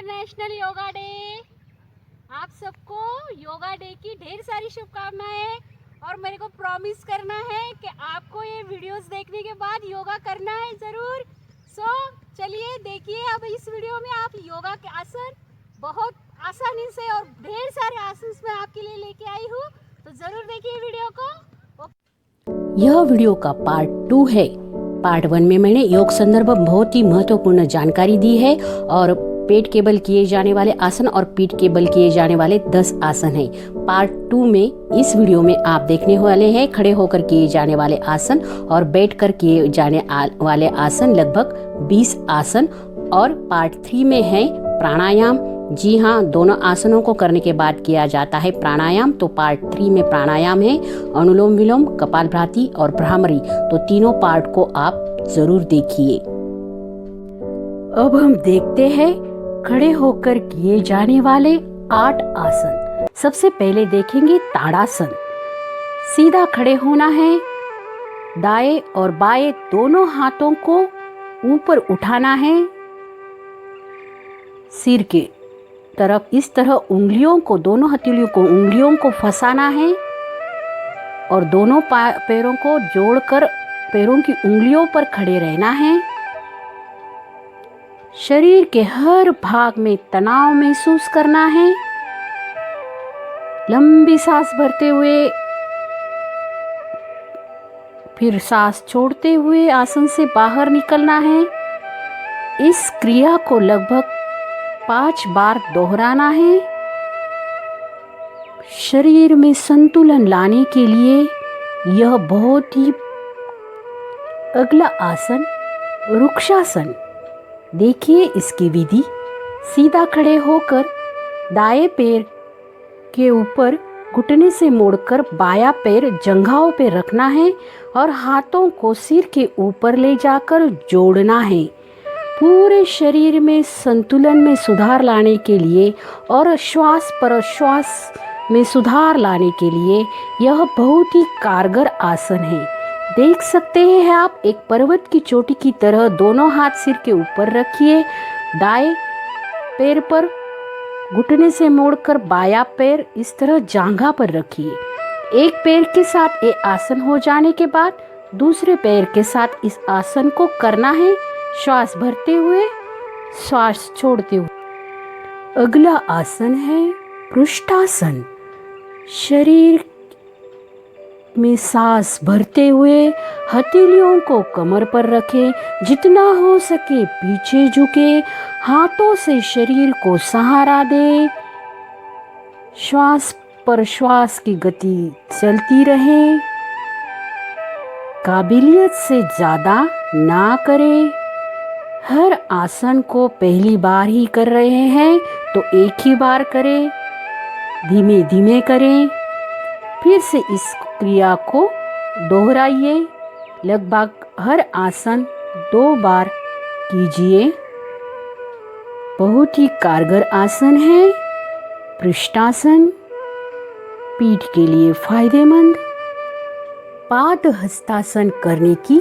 International yoga day. आप सबको yoga day की ढेर सारी शुभकामनाएं और मेरे को प्रॉमिस करना है कि आपको ये वीडियोस देखने के बाद योगा करना है ज़रूर। चलिए देखिए अब इस वीडियो में आप योगा के आसन बहुत आसानी से और ढेर सारे आसन मैं आपके लिए लेके आई हूँ, तो ज़रूर देखिए वीडियो को। यह वीडियो का पार्ट 2 है। पार्ट 1 में मैंने योग संदर्भ बहुत ही महत्वपूर्ण जानकारी दी है और पेट के बल किए जाने वाले आसन और पीठ के बल किए जाने वाले 10 आसन हैं। पार्ट 2 में इस वीडियो में आप देखने वाले हैं खड़े होकर किए जाने वाले आसन और बैठकर किए जाने वाले आसन, लगभग 20 आसन। और पार्ट 3 में है प्राणायाम। जी हाँ, दोनों आसनों को करने के बाद किया जाता है प्राणायाम। तो पार्ट 3 में प्राणायाम है, अनुलोम विलोम, कपालभाति और भ्रामरी। तो तीनों पार्ट को आप जरूर देखिए। अब हम देखते हैं खड़े होकर किए जाने वाले 8 आसन। सबसे पहले देखेंगे ताड़ासन। सीधा खड़े होना है, दाएं और बाएं दोनों हाथों को ऊपर उठाना है, सिर के तरफ इस तरह उंगलियों को, दोनों हथेलियों को, उंगलियों को फंसाना है और दोनों पैरों को जोड़कर पैरों की उंगलियों पर खड़े रहना है। शरीर के हर भाग में तनाव महसूस करना है। लंबी सांस भरते हुए फिर सांस छोड़ते हुए आसन से बाहर निकलना है। इस क्रिया को लगभग 5 बार दोहराना है। शरीर में संतुलन लाने के लिए यह बहुत ही। अगला आसन वृक्षासन। देखिए इसकी विधि। सीधा खड़े होकर दाएं पैर के ऊपर घुटने से मोड़कर बायां पैर जंघाओं पे रखना है और हाथों को सिर के ऊपर ले जाकर जोड़ना है। पूरे शरीर में संतुलन में सुधार लाने के लिए और श्वास प्रश्वास में सुधार लाने के लिए यह बहुत ही कारगर आसन है। देख सकते हैं आप, एक पर्वत की चोटी की तरह दोनों हाथ सिर के ऊपर रखिए। दाएं पैर पर घुटने से मोड़कर बायां पैर इस तरह जांघा पर रखिए। एक पैर के साथ ये आसन हो जाने के बाद दूसरे पैर के साथ इस आसन को करना है, श्वास भरते हुए श्वास छोड़ते हुए। अगला आसन है पृष्ठासन। शरीर में सांस भरते हुए हथेलियों को कमर पर रखें, जितना हो सके पीछे झुके, हाथों से शरीर को सहारा दे। श्वास पर श्वास की गति चलती रहे, काबिलियत से ज्यादा ना करें। हर आसन को पहली बार ही कर रहे हैं तो एक ही बार करें, धीमे धीमे करें। फिर से इस क्रिया को दोहराइए। लगभग हर आसन 2 बार कीजिए। बहुत ही कारगर आसन है पृष्ठासन, पीठ के लिए फायदेमंद। पाद हस्तासन करने की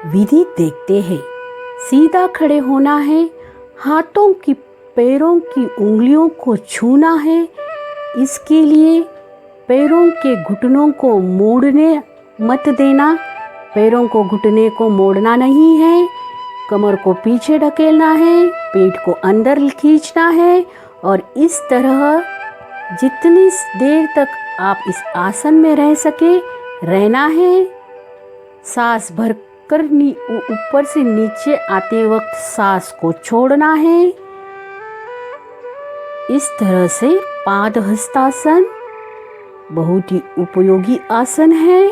विधि देखते हैं। सीधा खड़े होना है, हाथों की पैरों की उंगलियों को छूना है। इसके लिए पैरों के घुटनों को मोड़ने मत देना। पैरों को घुटने को मोड़ना नहीं है। कमर को पीछे ढकेलना है, पेट को अंदर खींचना है और इस तरह जितनी देर तक आप इस आसन में रह सके रहना है। सांस भरकर ऊपर से नीचे आते वक्त सांस को छोड़ना है। इस तरह से पाद हस्तासन बहुत ही उपयोगी आसन है।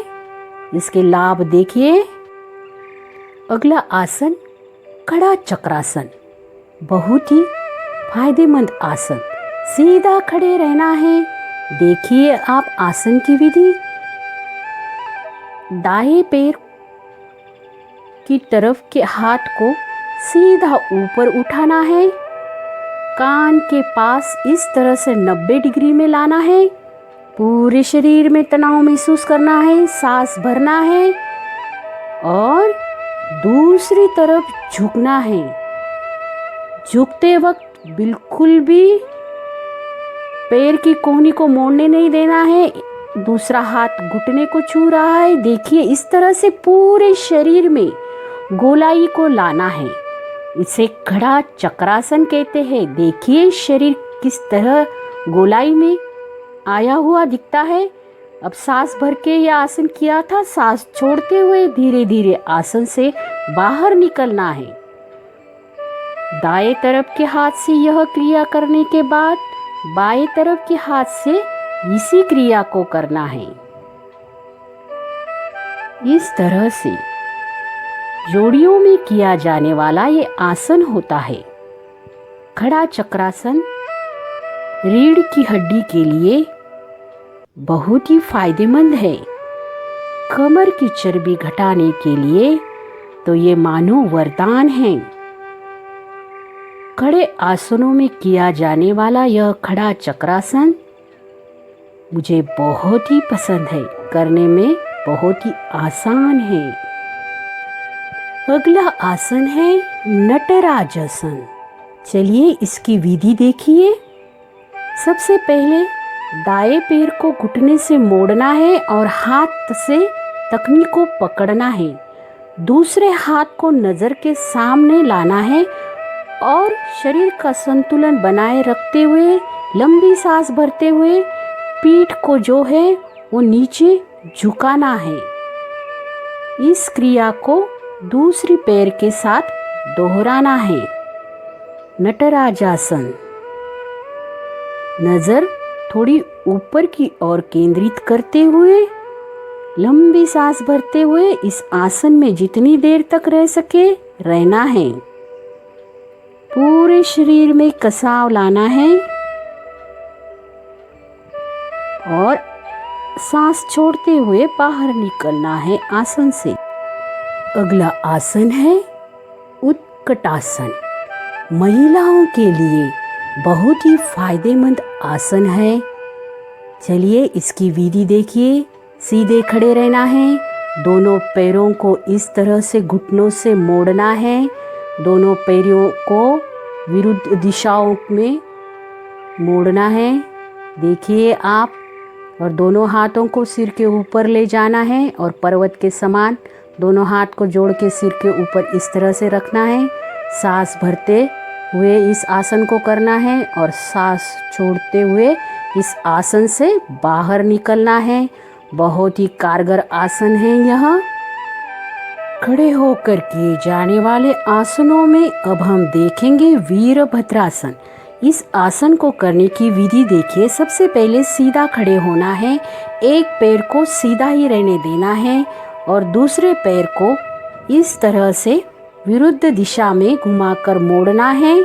इसके लाभ देखिए। अगला आसन खड़ा चक्रासन। बहुत ही फायदेमंद आसन। सीधा खड़े रहना है। देखिए आप आसन की विधि। दाएं पैर की तरफ के हाथ को सीधा ऊपर उठाना है, कान के पास इस तरह से 90 डिग्री में लाना है। पूरे शरीर में तनाव महसूस करना है, सांस भरना है और दूसरी तरफ झुकना है। झुकते वक्त बिल्कुल भी पैर की कोहनी को मोड़ने नहीं देना है। दूसरा हाथ घुटने को छू रहा है। देखिए इस तरह से पूरे शरीर में गोलाई को लाना है। इसे खड़ा चक्रासन कहते हैं। देखिए शरीर किस तरह गोलाई में आया हुआ दिखता है। अब सांस भर के यह आसन किया था, सांस छोड़ते हुए धीरे धीरे आसन से बाहर निकलना है। दाएं तरफ के हाथ से यह क्रिया करने के बाद बाएं तरफ के हाथ से इसी क्रिया को करना है। इस तरह से जोड़ियों में किया जाने वाला ये आसन होता है। खड़ा चक्रासन रीढ़ की हड्डी के लिए बहुत ही फायदेमंद है। कमर की चर्बी घटाने के लिए तो ये मानो वरदान है। खड़े आसनों में किया जाने वाला यह खड़ा चक्रासन मुझे बहुत ही पसंद है। करने में बहुत ही आसान है। अगला आसन है नटराजासन। चलिए इसकी विधि देखिए। सबसे पहले दाएं पैर को घुटने से मोड़ना है और हाथ से तकनी को पकड़ना है। दूसरे हाथ को नज़र के सामने लाना है और शरीर का संतुलन बनाए रखते हुए लंबी सांस भरते हुए पीठ को जो है वो नीचे झुकाना है। इस क्रिया को दूसरी पैर के साथ दोहराना है। नटराजासन। नज़र थोड़ी ऊपर की ओर केंद्रित करते हुए लंबी सांस भरते हुए इस आसन में जितनी देर तक रह सके रहना है। पूरे शरीर में कसाव लाना है और सांस छोड़ते हुए बाहर निकलना है आसन से। अगला आसन है उत्कटासन। महिलाओं के लिए बहुत ही फायदेमंद आसन है। चलिए इसकी विधि देखिए। सीधे खड़े रहना है। दोनों पैरों को इस तरह से घुटनों से मोड़ना है। दोनों पैरों को विरुद्ध दिशाओं में मोड़ना है। देखिए आप। और दोनों हाथों को सिर के ऊपर ले जाना है और पर्वत के समान दोनों हाथ को जोड़ के सिर के ऊपर इस तरह से रखना है। सांस भरते हुए इस आसन को करना है और सांस छोड़ते हुए इस आसन से बाहर निकलना है। बहुत ही कारगर आसन है यह। खड़े होकर किए जाने वाले आसनों में अब हम देखेंगे वीरभद्रासन। इस आसन को करने की विधि देखिए। सबसे पहले सीधा खड़े होना है। एक पैर को सीधा ही रहने देना है और दूसरे पैर को इस तरह से विरुद्ध दिशा में घुमाकर मोड़ना है।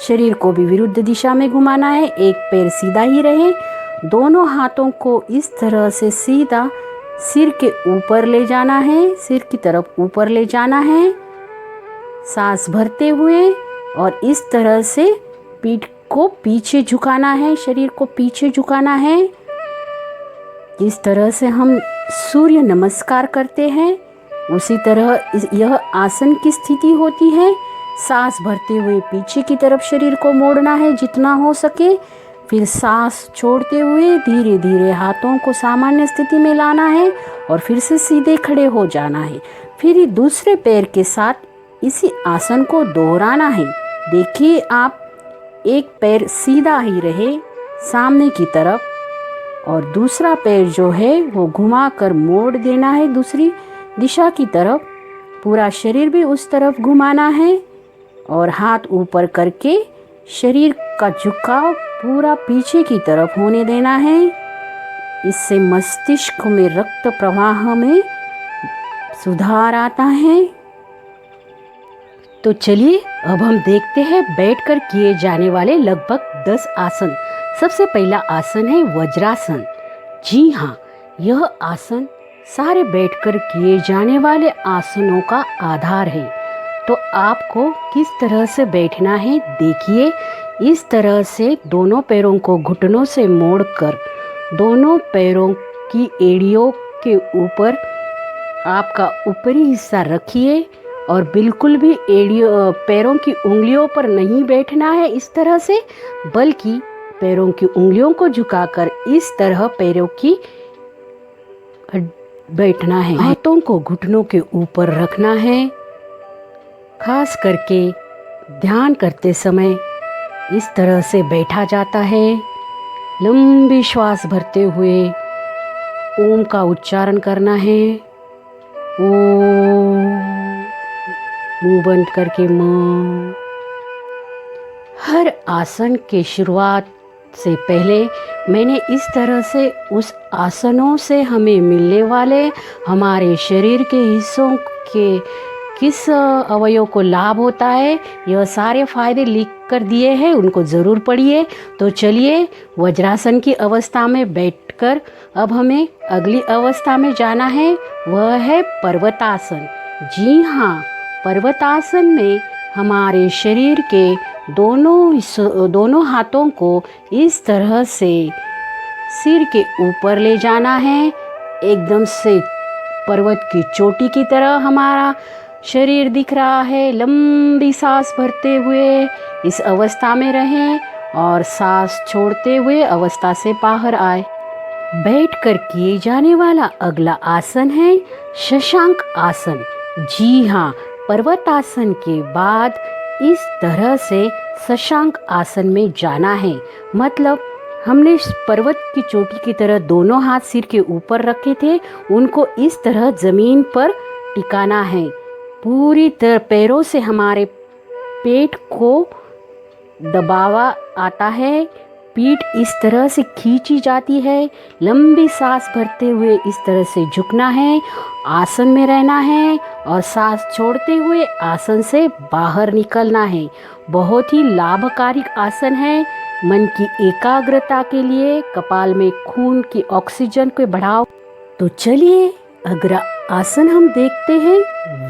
शरीर को भी विरुद्ध दिशा में घुमाना है। एक पैर सीधा ही रहे। दोनों हाथों को इस तरह से सीधा सिर के ऊपर ले जाना है। सिर की तरफ ऊपर ले जाना है सांस भरते हुए और इस तरह से पीठ को पीछे झुकाना है। शरीर को पीछे झुकाना है। इस तरह से हम सूर्य नमस्कार करते हैं उसी तरह यह आसन की स्थिति होती है। सांस भरते हुए पीछे की तरफ शरीर को मोड़ना है जितना हो सके। फिर सांस छोड़ते हुए धीरे धीरे हाथों को सामान्य स्थिति में लाना है और फिर से सीधे खड़े हो जाना है। फिर दूसरे पैर के साथ इसी आसन को दोहराना है। देखिए आप। एक पैर सीधा ही रहे सामने की तरफ और दूसरा पैर जो है वो घुमा कर मोड़ देना है दूसरी दिशा की तरफ। पूरा शरीर भी उस तरफ घुमाना है और हाथ ऊपर करके शरीर का झुकाव पूरा पीछे की तरफ होने देना है। इससे मस्तिष्क में रक्त प्रवाह में सुधार आता है। तो चलिए अब हम देखते हैं बैठकर किए जाने वाले लगभग 10 आसन। सबसे पहला आसन है वज्रासन। जी हाँ, यह आसन सारे बैठकर किए जाने वाले आसनों का आधार है। तो आपको किस तरह से बैठना है देखिए। इस तरह से दोनों पैरों को घुटनों से मोड़कर दोनों पैरों की एड़ियों के ऊपर आपका ऊपरी हिस्सा रखिए। और बिल्कुल भी पैरों की उंगलियों पर नहीं बैठना है इस तरह से, बल्कि पैरों की उंगलियों को झुकाकर इस तरह पैरों की बैठना है। हाथों को घुटनों के ऊपर रखना है। खास करके ध्यान करते समय इस तरह से बैठा जाता है। लंबी श्वास भरते हुए ओम का उच्चारण करना है। ओम, मुंह बंद करके म। हर आसन के शुरुआत से पहले मैंने इस तरह से उस आसनों से हमें मिलने वाले हमारे शरीर के हिस्सों के किस अवयव को लाभ होता है, यह सारे फायदे लिख कर दिए हैं, उनको ज़रूर पढ़िए। तो चलिए वज्रासन की अवस्था में बैठकर अब हमें अगली अवस्था में जाना है, वह है पर्वतासन। जी हाँ, पर्वतासन में हमारे शरीर के दोनों हाथों को इस तरह से सिर के ऊपर ले जाना है। एकदम से पर्वत की चोटी की तरह हमारा शरीर दिख रहा है। लंबी सांस भरते हुए इस अवस्था में रहें और सांस छोड़ते हुए अवस्था से बाहर आए। बैठकर किए जाने वाला अगला आसन है शशांक आसन। जी हाँ, पर्वतासन के बाद इस तरह से शशांक आसन में जाना है। मतलब हमने पर्वत की चोटी की तरह दोनों हाथ सिर के ऊपर रखे थे, उनको इस तरह जमीन पर टिकाना है। पूरी तरह पैरों से हमारे पेट को दबावा आता है, पीठ इस तरह से खींची जाती है। लंबी सांस भरते हुए इस तरह से झुकना है, आसन में रहना है और सांस छोड़ते हुए आसन से बाहर निकलना है। बहुत ही लाभकारी आसन है मन की एकाग्रता के लिए, कपाल में खून की ऑक्सीजन के बढ़ाव। तो चलिए अगला आसन हम देखते हैं,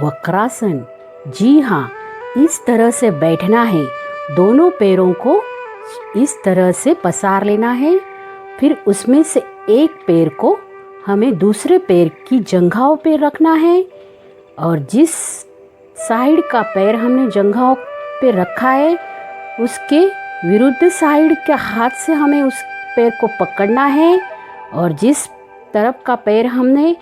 वक्रासन। जी हाँ, इस तरह से बैठना है, दोनों पैरों को इस तरह से पसार लेना है। फिर उसमें से एक पैर को हमें दूसरे पैर की जंघाओं पे रखना है और जिस साइड का पैर हमने जंघाओं पे रखा है उसके विरुद्ध साइड के हाथ से हमें उस पैर को पकड़ना है और जिस तरफ का पैर हमने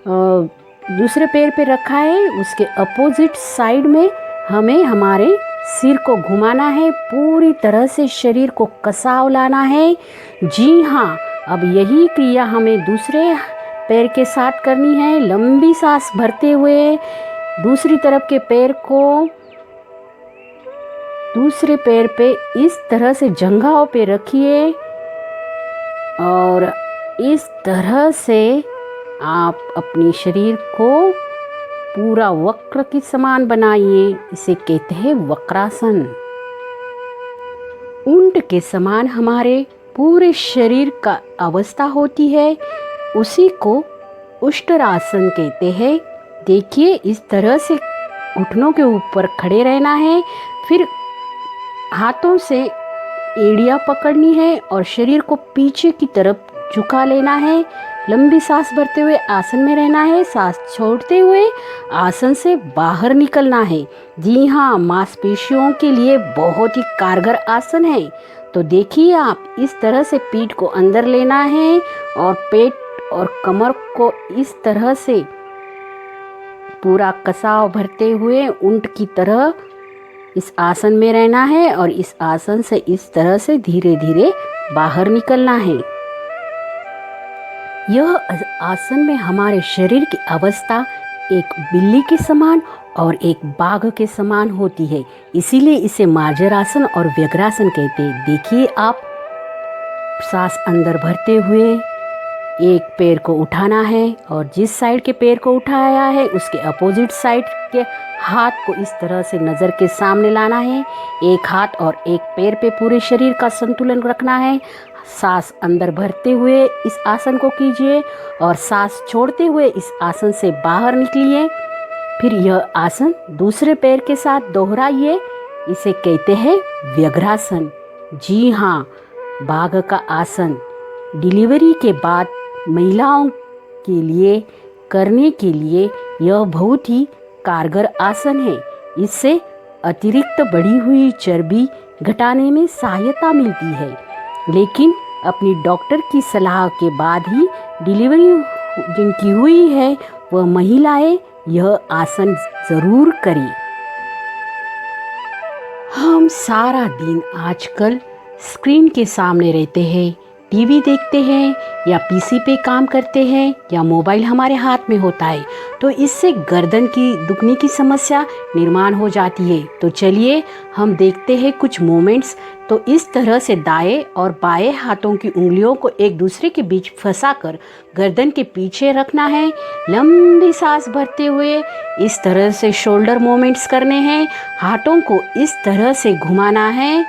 दूसरे पैर पे रखा है उसके अपोजिट साइड में हमें हमारे सिर को घुमाना है, पूरी तरह से शरीर को कसाव लाना है। जी हाँ, अब यही क्रिया हमें दूसरे पैर के साथ करनी है। लंबी सांस भरते हुए दूसरी तरफ के पैर को दूसरे पैर पे इस तरह से जंघाओं पे रखिए और इस तरह से आप अपने शरीर को पूरा वक्र के समान बनाइए। इसे कहते हैं वक्रासन। ऊंट के समान हमारे पूरे शरीर का अवस्था होती है, उसी को उष्ट्रासन कहते हैं। देखिए इस तरह से घुटनों के ऊपर खड़े रहना है, फिर हाथों से एड़ियाँ पकड़नी है और शरीर को पीछे की तरफ झुका लेना है। लंबी सांस भरते हुए आसन में रहना है, सांस छोड़ते हुए आसन से बाहर निकलना है। जी हाँ, मांसपेशियों के लिए बहुत ही कारगर आसन है। तो देखिए आप इस तरह से पीठ को अंदर लेना है और पेट और कमर को इस तरह से पूरा कसाव भरते हुए ऊंट की तरह इस आसन में रहना है और इस आसन से इस तरह से धीरे धीरे बाहर निकलना है। यह आसन में हमारे शरीर की अवस्था एक बिल्ली के समान और एक बाघ के समान होती है, इसीलिए इसे मार्जरासन और व्यग्रासन कहते हैं। देखिए आप सांस अंदर भरते हुए एक पैर को उठाना है और जिस साइड के पैर को उठाया है उसके अपोजिट साइड के हाथ को इस तरह से नज़र के सामने लाना है। एक हाथ और एक पैर पे पूरे शरीर का संतुलन रखना है। सांस अंदर भरते हुए इस आसन को कीजिए और सांस छोड़ते हुए इस आसन से बाहर निकलिए। फिर यह आसन दूसरे पैर के साथ दोहराइए, इसे कहते हैं व्यग्रासन। जी हाँ, बाघ का आसन डिलीवरी के बाद महिलाओं के लिए करने के लिए यह बहुत ही कारगर आसन है। इससे अतिरिक्त बढ़ी हुई चर्बी घटाने में सहायता मिलती है, लेकिन अपनी डॉक्टर की सलाह के बाद ही डिलीवरी जिनकी हुई है वह महिलाएं यह आसन ज़रूर करें। हम सारा दिन आजकल स्क्रीन के सामने रहते हैं, टीवी देखते हैं या पीसी पे काम करते हैं या मोबाइल हमारे हाथ में होता है, तो इससे गर्दन की दुखने की समस्या निर्माण हो जाती है। तो चलिए हम देखते हैं कुछ मोमेंट्स। तो इस तरह से दाएं और बाएं हाथों की उंगलियों को एक दूसरे के बीच फंसाकर गर्दन के पीछे रखना है। लंबी सांस भरते हुए इस तरह से शोल्डर मोमेंट्स करने हैं। हाथों को इस तरह से घुमाना है।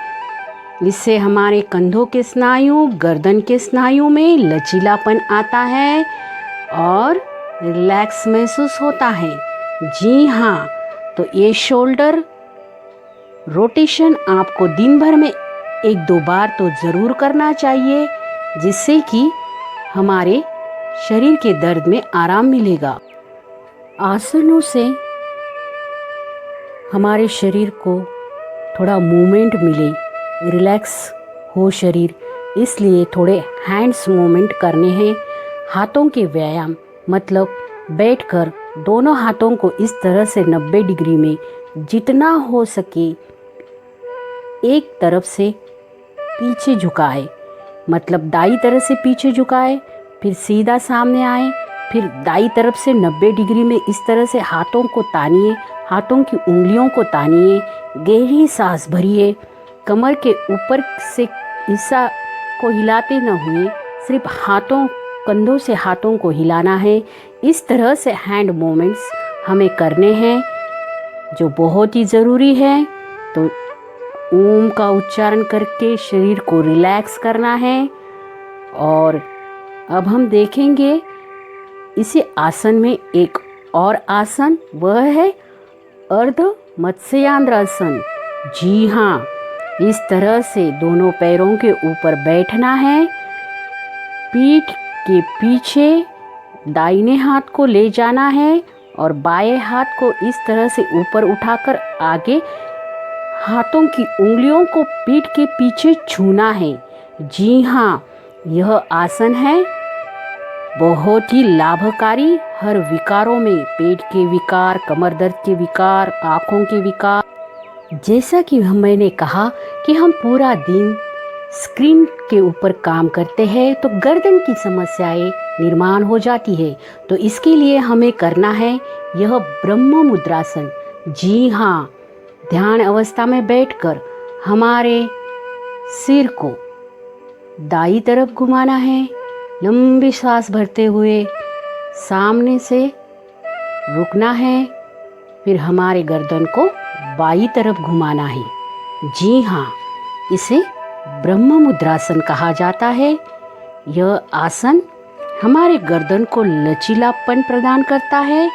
इससे हमारे कंधों के स्नायु, गर्दन के स्नायु में लचीलापन आता है और रिलैक्स महसूस होता है। जी हाँ, तो ये शोल्डर रोटेशन आपको दिन भर में 1-2 बार तो ज़रूर करना चाहिए, जिससे कि हमारे शरीर के दर्द में आराम मिलेगा। आसनों से हमारे शरीर को थोड़ा मूवमेंट मिले, रिलैक्स हो शरीर, इसलिए थोड़े हैंड्स मूवमेंट करने हैं। हाथों के व्यायाम मतलब बैठकर दोनों हाथों को इस तरह से 90 डिग्री में जितना हो सके एक तरफ से पीछे झुकाए, मतलब दाई तरफ से पीछे झुकाए, फिर सीधा सामने आए, फिर दाई तरफ से 90 डिग्री में इस तरह से हाथों को तानिए, हाथों की उंगलियों को तानिए, गहरी सांस भरिए। कमर के ऊपर से हिस्सा को हिलाते न हुए, सिर्फ कंधों से हाथों को हिलाना है। इस तरह से हैंड मूवमेंट्स हमें करने हैं, जो बहुत ही ज़रूरी है। तो ओम का उच्चारण करके शरीर को रिलैक्स करना है। और अब हम देखेंगे इसी आसन में एक और आसन, वह है अर्ध मत्स्यांद्रासन। जी हाँ, इस तरह से दोनों पैरों के ऊपर बैठना है। पीठ के पीछे दाहिने हाथ को ले जाना है और बाएं हाथ को इस तरह से ऊपर उठाकर आगे हाथों की उंगलियों को पीठ के पीछे छूना है। जी हाँ, यह आसन है बहुत ही लाभकारी हर विकारों में, पेट के विकार, कमर दर्द के विकार, आँखों के विकार। जैसा कि मैंने कहा कि हम पूरा दिन स्क्रीन के ऊपर काम करते हैं तो गर्दन की समस्याएं निर्माण हो जाती है। तो इसके लिए हमें करना है यह ब्रह्म मुद्रासन। जी हाँ, ध्यान अवस्था में बैठकर हमारे सिर को दाईं तरफ घुमाना है, लंबी सांस भरते हुए सामने से रुकना है, फिर हमारे गर्दन को बाईं तरफ घुमाना है। जी हाँ, इसे ब्रह्म मुद्रासन कहा जाता है। यह आसन हमारे गर्दन को लचीलापन प्रदान करता है